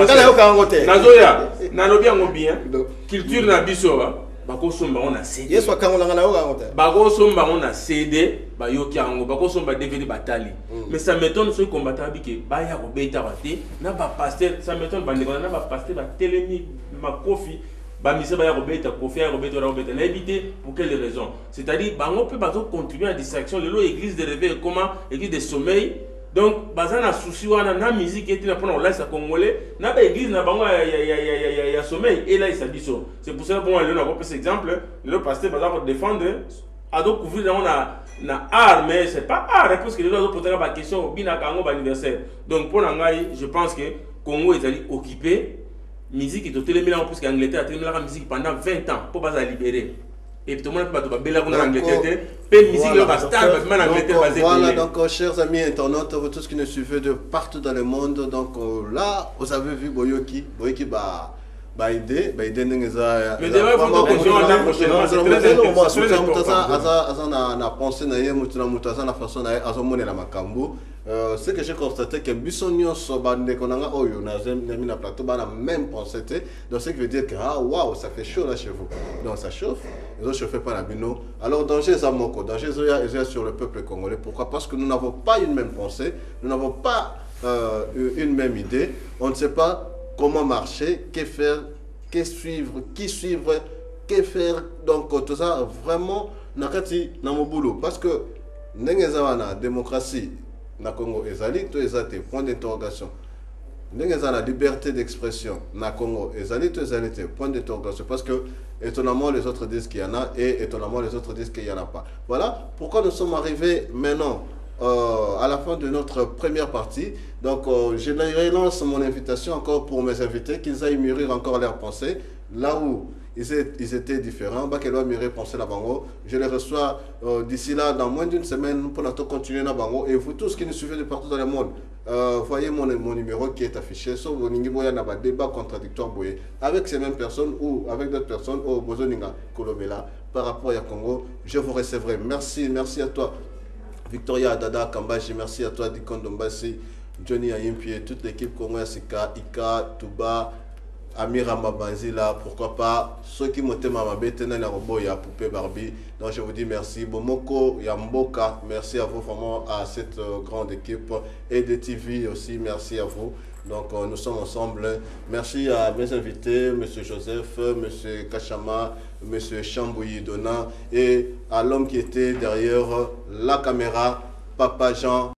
culture na biso bakosomba on a CD. Yeso kangolanga na yoka ngote. Bakosomba on a CD, ba yoki ango, bakosomba DVD batali. Mais ça m'étonne ceux combattants biki ba ya ko beta raté, na ba pasteur, ça m'étonne ba ndeko na ba pasteur ba télémi ma kofi, ba mise ba ya ko beta kofi ya ko beta na éviter pour quelle raison? C'est-à-dire bango peut bazo contribuer à distraction, le église de réveil comment église de sommeil. Donc, bazan a souci wana na musique qui est là pour la congolais, na ba église na bango ya sommeil et là il s'abisso. C'est pour ça que moi on a repris cet exemple, le pasteur va défendre à donc couvrir on a art mais c'est pas art parce que les autres poser la question bina kango ba anniversaire. Donc pour ngai, je pense que Congo est allé occupé musique est au télémilan parce qu'Angleterre a tenu la musique pendant 20 ans pour pas la libérer. Et tout le monde peut pas belle en Angleterre. Voilà, donc chers amis internautes, vous tous qui nous suivez de partout dans le monde, donc là, vous avez vu Boyoki bah idée n'engeza. Mais déjà il faut continuer la prochaine. Na pensé na ye mutuna mutaza na façon na azomone la makambo. Ce que j'ai constaté que Bissonio Sobande Konanga Oyo na plateau ba la même pensée. Donc ce qui veut dire que ah waouh, ça fait chaud là chez vous. Donc ça chauffe. Ils ont chauffé par la bino. Alors danger Zamoko, danger Zoya sur le peuple congolais. Pourquoi? Parce que nous n'avons pas une même pensée, nous n'avons pas une même idée. On ne sait pas comment marcher, que faire, que suivre, qui suivre, que faire. Donc tout ça vraiment nakati na mon boulot. Parce que n'engezawana démocratie na Congo ezali to ezate point d'interrogation. N'engezana liberté d'expression na Congo ezali to ezalité point d'interrogation. Parce que étonnamment les autres disent qu'il y en a et étonnamment les autres disent qu'il n'y en a pas. Voilà pourquoi nous sommes arrivés maintenant à la fin de notre première partie. Donc, je relance mon invitation encore pour mes invités, qu'ils aillent mûrir encore leurs pensées, là où ils étaient différents. Bakelwa mûrir penser la bango. Je les reçois d'ici là, dans moins d'une semaine, pour notre continuer la bango. Et vous tous qui nous suivez de partout dans le monde, voyez mon numéro qui est affiché. Sur vos niveau, il y a un débat contradictoire avec ces mêmes personnes ou avec d'autres personnes au Bozoninga Kolomela par rapport à Congo. Je vous recevrai. Merci, merci à toi. Victoria Dada Kambaji, merci à toi Dikon Dombasi, Johnny Ayimpi, toute l'équipe Congo Sika, Ika, Touba, Amira Mabanzila, pourquoi pas, ceux qui m'ont été mabete na robot ya poupée Barbie. Donc je vous dis merci. Bomoko Yamboka, merci à vous vraiment à cette grande équipe et de TV aussi, merci à vous. Donc nous sommes ensemble. Merci à mes invités, M. Joseph, M. Kachama, M. Chambouyi Dona et à l'homme qui était derrière la caméra, Papa Jean.